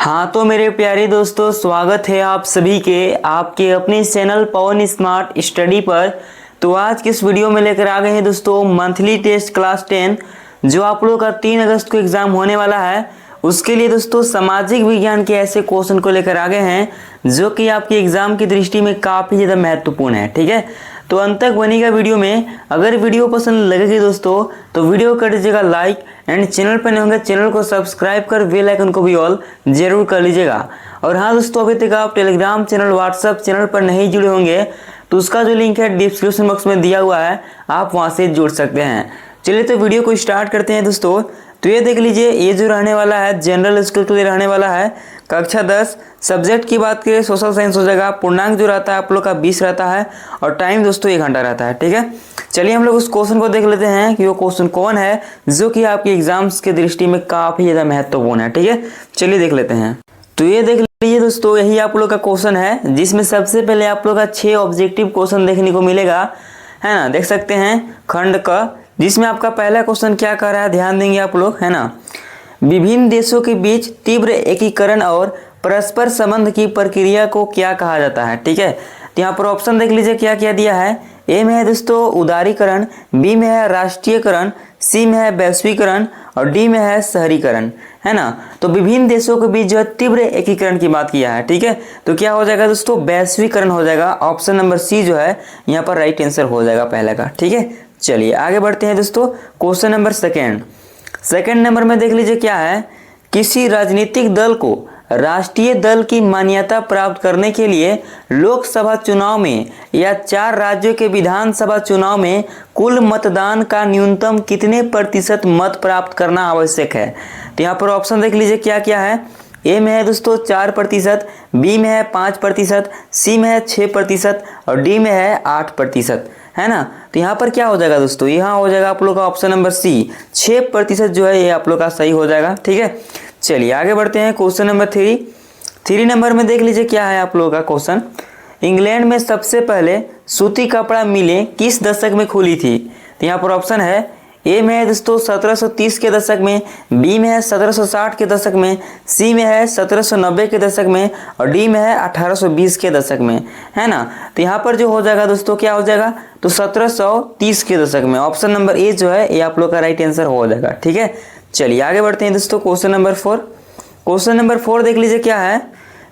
हाँ तो मेरे प्यारे दोस्तों, स्वागत है आप सभी के आपके अपने चैनल पवन स्मार्ट स्टडी पर। तो आज के इस वीडियो में लेकर आ गए हैं दोस्तों मंथली टेस्ट क्लास 10 जो आप लोगों का 3 अगस्त को एग्जाम होने वाला है। उसके लिए दोस्तों सामाजिक विज्ञान के ऐसे क्वेश्चन को लेकर आ गए हैं जो कि आपके एग्जाम की दृष्टि में काफ़ी ज़्यादा महत्वपूर्ण है। ठीक है, तो अंत तक बनेगा वीडियो में। अगर वीडियो पसंद लगेगी दोस्तों तो वीडियो कर दीजिएगा लाइक एंड चैनल पर नहीं होंगे चैनल को सब्सक्राइब कर बेल आइकन को भी ऑल जरूर कर लीजिएगा। और हाँ दोस्तों, अभी तक आप टेलीग्राम चैनल व्हाट्सएप चैनल पर नहीं जुड़े होंगे तो उसका जो लिंक है डिस्क्रिप्शन बॉक्स में दिया हुआ है, आप वहाँ से जुड़ सकते हैं। चलिए तो वीडियो को स्टार्ट करते हैं दोस्तों। तो ये देख लीजिए, ये जो रहने वाला है जनरल स्किल के लिए रहने वाला है कक्षा 10। सब्जेक्ट की बात करें सोशल साइंस हो जाएगा। पूर्णांक जो रहता है आप लोग का 20 रहता है और टाइम दोस्तों 1 घंटा रहता है। ठीक है, चलिए हम लोग उस क्वेश्चन को देख लेते हैं कि वो क्वेश्चन कौन है जो कि आपके एग्जाम्स के दृष्टि में काफ़ी ज़्यादा महत्वपूर्ण है। ठीक है, चलिए देख लेते हैं। तो ये देख लीजिए दोस्तों, यही आप लोग का क्वेश्चन है जिसमें सबसे पहले आप लोग का 6 ऑब्जेक्टिव क्वेश्चन देखने को मिलेगा, है ना। देख सकते हैं खंड का, जिसमें आपका पहला क्वेश्चन क्या कर रहा है, ध्यान देंगे आप लोग, है ना। विभिन्न देशों के बीच तीव्र एकीकरण और परस्पर संबंध की प्रक्रिया को क्या कहा जाता है। ठीक है, तो यहाँ पर ऑप्शन देख लीजिए क्या क्या दिया है। ए में है दोस्तों उदारीकरण, बी में है राष्ट्रीयकरण, सी में है वैश्वीकरण और डी में है शहरीकरण, है ना। तो विभिन्न देशों के बीच जो है तीव्र एकीकरण की बात किया है। ठीक है, तो क्या हो जाएगा दोस्तों, वैश्वीकरण हो जाएगा। ऑप्शन नंबर सी जो है यहाँ पर राइट आंसर हो जाएगा पहले का। ठीक है, चलिए आगे बढ़ते हैं दोस्तों। क्वेश्चन नंबर सेकेंड नंबर में देख लीजिए क्या है। किसी राजनीतिक दल को राष्ट्रीय दल की मान्यता प्राप्त करने के लिए लोकसभा चुनाव में या 4 राज्यों के विधानसभा चुनाव में कुल मतदान का न्यूनतम कितने प्रतिशत मत प्राप्त करना आवश्यक है। तो यहाँ पर ऑप्शन देख लीजिए क्या क्या है। ए में है दोस्तों 4%, बी में है 5%, सी में है 6% और डी में है 8%, है ना। तो यहाँ पर क्या हो जाएगा दोस्तों, यहाँ हो जाएगा आप लोग का ऑप्शन नंबर सी, 6% जो है ये आप लोग का सही हो जाएगा। ठीक है, चलिए आगे बढ़ते हैं। क्वेश्चन नंबर 3 नंबर में देख लीजिए क्या है आप लोगों का क्वेश्चन। इंग्लैंड में सबसे पहले सूती कपड़ा मिलें किस दशक में खुली थी। तो यहाँ पर ऑप्शन है, ए में है दोस्तों 1730 के दशक में, बी में है 1760 के दशक में, सी में है 1790 के दशक में और डी में है 1820 के दशक में, है ना। तो यहाँ पर जो हो जाएगा दोस्तों क्या हो जाएगा, तो 1730 के दशक में। ऑप्शन नंबर ए जो है ये आप लोग का राइट आंसर हो जाएगा। ठीक है, चलिए आगे बढ़ते हैं दोस्तों। क्वेश्चन नंबर 4 देख लीजिए क्या है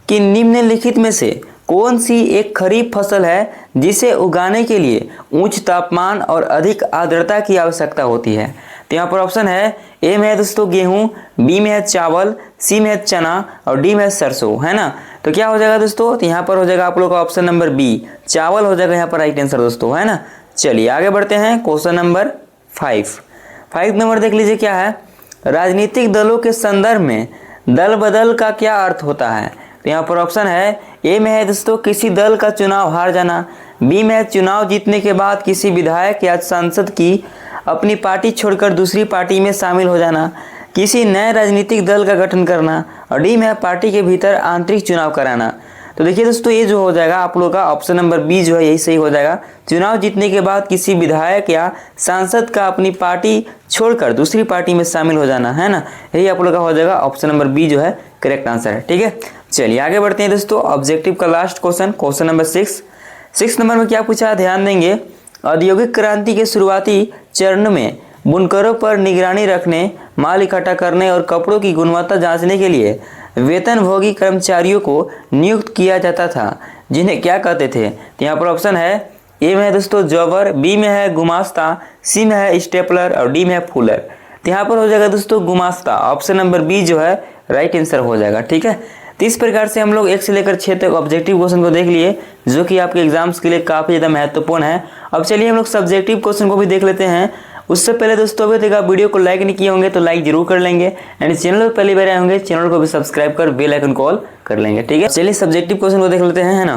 कि निम्नलिखित में से कौन सी एक खरीफ फसल है जिसे उगाने के लिए उच्च तापमान और अधिक आर्द्रता की आवश्यकता होती है। तो यहाँ पर ऑप्शन है, ए में है दोस्तों गेहूं, बी में है चावल, सी में है चना और डी में है सरसों, है ना। तो क्या हो जाएगा दोस्तों, तो यहाँ पर हो जाएगा आप लोग का ऑप्शन नंबर बी, चावल हो जाएगा यहाँ पर राइट आंसर दोस्तों, है ना। चलिए आगे बढ़ते हैं। क्वेश्चन नंबर 5 नंबर देख लीजिए क्या है। राजनीतिक दलों के संदर्भ में दल बदल का क्या अर्थ होता है। तो यहाँ पर ऑप्शन है, ए में है दोस्तों किसी दल का चुनाव हार जाना, बी में है चुनाव जीतने के बाद किसी विधायक या सांसद की अपनी पार्टी छोड़कर दूसरी पार्टी में शामिल हो जाना, किसी नए राजनीतिक दल का गठन करना और डी में है पार्टी के भीतर आंतरिक चुनाव कराना। तो देखिए दोस्तों, ये जो हो जाएगा आप लोग का ऑप्शन नंबर बी जो है यही सही हो जाएगा। चुनाव जीतने के बाद किसी विधायक या सांसद का अपनी पार्टी छोड़कर दूसरी पार्टी में शामिल हो जाना, है ना। यही आप लोग का हो जाएगा ऑप्शन नंबर बी जो है करेक्ट आंसर है। ठीक है, चलिए आगे बढ़ते हैं दोस्तों। ऑब्जेक्टिव का लास्ट क्वेश्चन नंबर 6 नंबर में क्या पूछा है, ध्यान देंगे। औद्योगिक क्रांति के शुरुआती चरण में बुनकरों पर निगरानी रखने, माल इकट्ठा करने और कपड़ों की गुणवत्ता जांचने के लिए वेतनभोगी कर्मचारियों को नियुक्त किया जाता था, जिन्हें क्या कहते थे। तो यहाँ पर ऑप्शन है, ए में है दोस्तों जॉबर, बी में है गुमास्ता, सी में है स्टेपलर और डी में है फूलर। तो यहाँ पर हो जाएगा दोस्तों गुमास्ता। ऑप्शन नंबर बी जो है राइट आंसर हो जाएगा। ठीक है, तो इस प्रकार से हम लोग 1 से लेकर 6 तक ऑब्जेक्टिव क्वेश्चन को देख लिए जो कि आपके एग्जाम्स के लिए काफ़ी ज़्यादा महत्वपूर्ण है। अब चलिए हम लोग सब्जेक्टिव क्वेश्चन को भी देख लेते हैं। उससे पहले दोस्तों अभी तक आप वीडियो को लाइक नहीं किए होंगे तो लाइक जरूर कर लेंगे एंड चैनल पर पहली बार आए होंगे चैनल को भी सब्सक्राइब कर बेल आइकन कॉल कर लेंगे। ठीक है, चलिए सब्जेक्टिव क्वेश्चन को देख लेते हैं, है ना।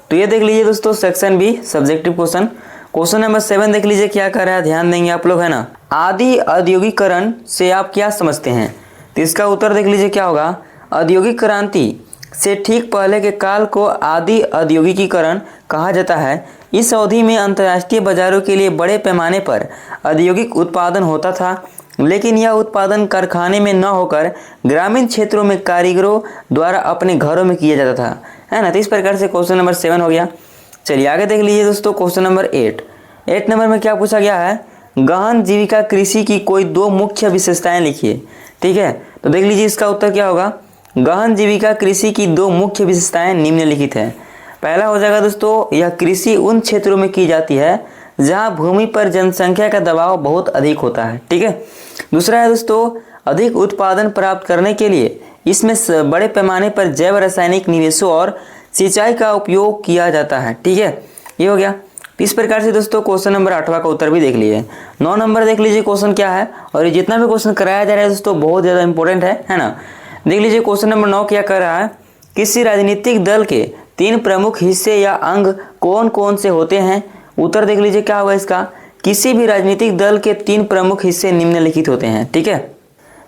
तो ये देख लीजिए दोस्तों section be subjective question number 7 देख लीजिए क्या कर रहा है, ध्यान देंगे आप लोग, है ना। आदि औद्योगिकरण से आप क्या समझते हैं। तो इसका उत्तर देख लीजिए क्या होगा। औद्योगिक क्रांति से ठीक पहले के काल को आदि औद्योगिकीकरण कहा जाता है। इस अवधि में अंतर्राष्ट्रीय बाजारों के लिए बड़े पैमाने पर औद्योगिक उत्पादन होता था। लेकिन यह उत्पादन कारखाने में न होकर ग्रामीण क्षेत्रों में कारीगरों द्वारा अपने घरों में किया जाता था, है ना। तो इस प्रकार से क्वेश्चन नंबर 7 हो गया। चलिए आगे देख लीजिए दोस्तों, क्वेश्चन नंबर 8 नंबर में क्या पूछा गया है, गहन जीविका कृषि की कोई 2 मुख्य विशेषताएं लिखिए। ठीक है, तो देख लीजिए इसका उत्तर क्या होगा। गहन जीविका कृषि की 2 मुख्य विशेषताएं निम्नलिखित है। पहला हो जाएगा दोस्तों, यह कृषि उन क्षेत्रों में की जाती है जहां भूमि पर जनसंख्या का दबाव बहुत अधिक होता है। ठीक है। दूसरा है दोस्तों, अधिक उत्पादन प्राप्त करने के लिए इसमें बड़े पैमाने पर जैव रासायनिक निवेशों और सिंचाई का उपयोग किया जाता है। ठीक है, ये हो गया। इस प्रकार से दोस्तों क्वेश्चन नंबर 8वां का उत्तर भी देख लीजिए। 9 नंबर देख लीजिए क्वेश्चन क्या है, और ये जितना भी क्वेश्चन कराया जा रहा है दोस्तों बहुत ज़्यादा इंपॉर्टेंट है ना। देख लीजिए क्वेश्चन नंबर 9 क्या कर रहा है, किसी राजनीतिक दल के 3 प्रमुख हिस्से या अंग कौन कौन से होते हैं। उत्तर देख लीजिए क्या होगा इसका, किसी भी राजनीतिक दल के 3 प्रमुख हिस्से निम्नलिखित होते हैं। ठीक है,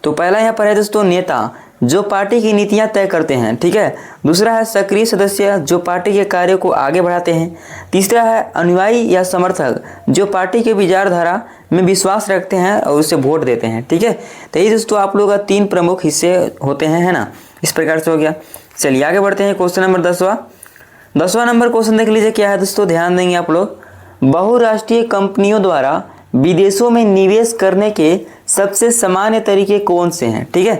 तो पहला यहाँ पर है दोस्तों नेता, जो पार्टी की नीतियां तय करते हैं। ठीक है। दूसरा है सक्रिय सदस्य, जो पार्टी के कार्यों को आगे बढ़ाते हैं। तीसरा है अनुयायी या समर्थक, जो पार्टी के विचारधारा में विश्वास रखते हैं और उसे वोट देते हैं। ठीक है, तो ये दोस्तों आप लोगों का 3 प्रमुख हिस्से होते हैं, है ना। इस प्रकार से हो गया। चलिए आगे बढ़ते हैं, क्वेश्चन नंबर 10वां नंबर क्वेश्चन देख लीजिए क्या है दोस्तों, ध्यान देंगे आप लोग। बहुराष्ट्रीय कंपनियों द्वारा विदेशों में निवेश करने के सबसे सामान्य तरीके कौन से हैं। ठीक है,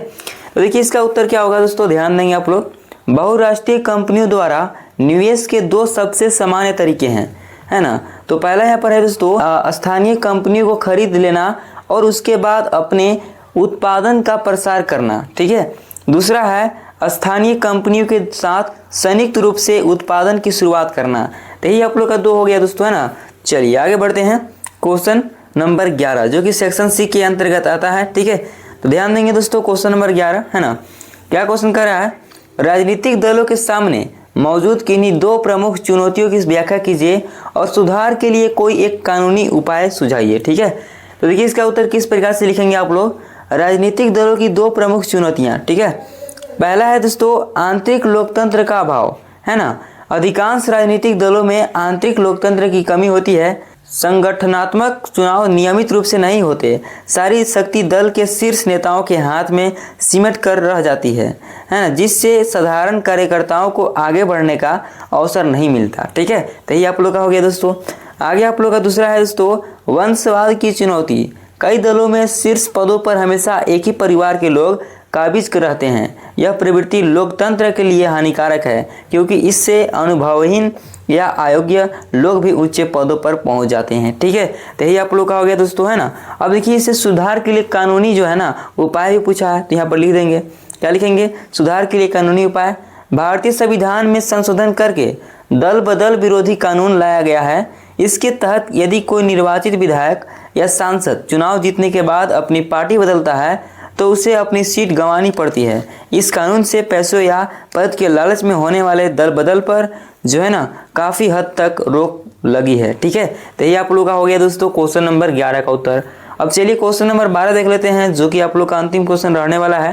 तो देखिए इसका उत्तर क्या होगा दोस्तों, ध्यान देंगे आप लोग। बहुराष्ट्रीय कंपनियों द्वारा निवेश के 2 सबसे सामान्य तरीके हैं, है ना। तो पहला यहाँ पर है दोस्तों स्थानीय कंपनियों को खरीद लेना और उसके बाद अपने उत्पादन का प्रसार करना। ठीक है। दूसरा है स्थानीय कंपनियों के साथ संयुक्त रूप से उत्पादन की शुरुआत करना। तो यही आप लोग का 2 हो गया दोस्तों, है ना। चलिए आगे बढ़ते हैं, क्वेश्चन नंबर 11 जो कि सेक्शन सी के अंतर्गत आता है। ठीक है, तो ध्यान देंगे दोस्तों क्वेश्चन नंबर 11, है ना। क्या क्वेश्चन कर रहा है, राजनीतिक दलों के सामने मौजूद किन्हीं 2 प्रमुख चुनौतियों की व्याख्या कीजिए और सुधार के लिए कोई एक कानूनी उपाय सुझाइए। ठीक है, तो देखिए इसका उत्तर किस प्रकार से लिखेंगे आप लोग, राजनीतिक दलों की 2 प्रमुख चुनौतियाँ। ठीक है, पहला है दोस्तों आंतरिक लोकतंत्र का अभाव, है ना। अधिकांश राजनीतिक दलों में आंतरिक लोकतंत्र की कमी होती है, संगठनात्मक चुनाव नियमित रूप से नहीं होते, सारी शक्ति दल के शीर्ष नेताओं के हाथ में सिमट कर रह जाती है ना, जिससे साधारण कार्यकर्ताओं को आगे बढ़ने का अवसर नहीं मिलता। ठीक है, तो ये आप लोग का हो गया दोस्तों। आगे आप लोग का दूसरा है दोस्तों वंशवाद की चुनौती। कई दलों में शीर्ष पदों पर हमेशा एक ही परिवार के लोग काबिज रहते हैं। यह प्रवृत्ति लोकतंत्र के लिए हानिकारक है क्योंकि इससे अनुभवहीन या अयोग्य लोग भी उच्च पदों पर पहुंच जाते हैं। ठीक है, तो यही आप लोग का हो गया दोस्तों, है ना। अब देखिए इसे सुधार के लिए कानूनी जो है ना उपाय भी पूछा है, तो यहाँ पर लिख देंगे। क्या लिखेंगे, सुधार के लिए कानूनी उपाय। भारतीय संविधान में संशोधन करके दल बदल विरोधी कानून लाया गया है। इसके तहत यदि कोई निर्वाचित विधायक या सांसद चुनाव जीतने के बाद अपनी पार्टी बदलता है तो उसे अपनी सीट गंवानी पड़ती है। इस कानून से पैसों या पद के लालच में होने वाले दल बदल पर जो है ना काफ़ी हद तक रोक लगी है। ठीक है, तो ये आप लोग का हो गया दोस्तों क्वेश्चन नंबर 11 का उत्तर। अब चलिए क्वेश्चन नंबर 12 देख लेते हैं जो कि आप लोग का अंतिम क्वेश्चन रहने वाला है।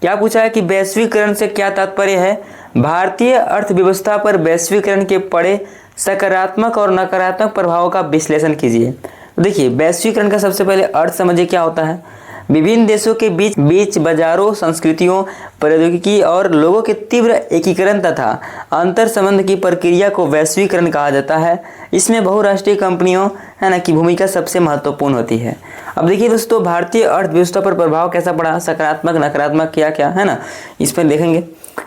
क्या पूछा है कि वैश्वीकरण से क्या तात्पर्य है, भारतीय अर्थव्यवस्था पर वैश्वीकरण के पड़े सकारात्मक और नकारात्मक प्रभावों का विश्लेषण कीजिए। देखिए वैश्वीकरण का सबसे पहले अर्थ समझिए क्या होता है। विभिन्न देशों के बीच बाजारों, संस्कृतियों, प्रौद्योगिकी और लोगों के तीव्र एकीकरण तथा अंतर संबंध की प्रक्रिया को वैश्वीकरण कहा जाता है। इसमें बहुराष्ट्रीय कंपनियों है ना की भूमिका सबसे महत्वपूर्ण होती है। अब देखिए दोस्तों भारतीय अर्थव्यवस्था पर प्रभाव कैसा पड़ा, सकारात्मक नकारात्मक क्या क्या है ना, इस पर देखेंगे।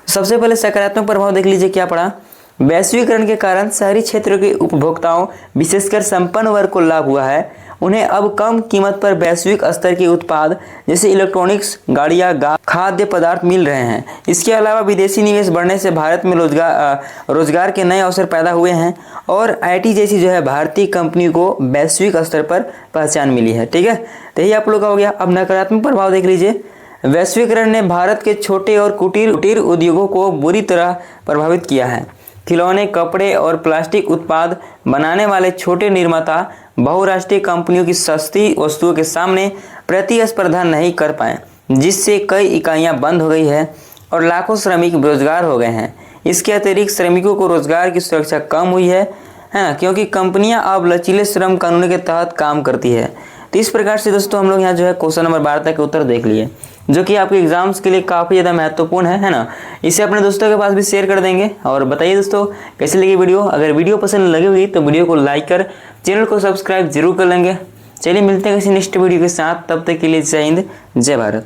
सबसे पहले सकारात्मक प्रभाव देख लीजिए क्या पड़ा। वैश्वीकरण के कारण शहरी क्षेत्रों के उपभोक्ताओं विशेषकर संपन्न वर्ग को लाभ हुआ है। उन्हें अब कम कीमत पर वैश्विक स्तर के उत्पाद जैसे इलेक्ट्रॉनिक्स, गाड़ियाँ, खाद्य पदार्थ मिल रहे हैं। इसके अलावा विदेशी निवेश बढ़ने से भारत में रोजगार के नए अवसर पैदा हुए हैं और आईटी जैसी जो है भारतीय कंपनी को वैश्विक स्तर पर पहचान मिली है। ठीक है, तो यही आप लोग का हो गया। अब नकारात्मक प्रभाव देख लीजिए। वैश्वीकरण ने भारत के छोटे और कुटीर उद्योगों को बुरी तरह प्रभावित किया है। खिलौने, कपड़े और प्लास्टिक उत्पाद बनाने वाले छोटे निर्माता बहुराष्ट्रीय कंपनियों की सस्ती वस्तुओं के सामने प्रतिस्पर्धा नहीं कर पाए, जिससे कई इकाइयां बंद हो गई है और लाखों श्रमिक बेरोजगार हो गए हैं। इसके अतिरिक्त श्रमिकों को रोजगार की सुरक्षा कम हुई है ना, क्योंकि कंपनियां अब लचीले श्रम कानून के तहत काम करती है। तो इस प्रकार से दोस्तों हम लोग यहाँ जो है क्वेश्चन नंबर 12 तक के उत्तर देख लिए, जो कि आपके एग्जाम्स के लिए काफ़ी ज़्यादा महत्वपूर्ण है ना। इसे अपने दोस्तों के पास भी शेयर कर देंगे। और बताइए दोस्तों कैसी लगी वीडियो। अगर वीडियो पसंद लगी हुई तो वीडियो को लाइक कर चैनल को सब्सक्राइब जरूर कर लेंगे। चलिए मिलते हैं किसी नेक्स्ट वीडियो के साथ, तब तक के लिए जय हिंद जय भारत।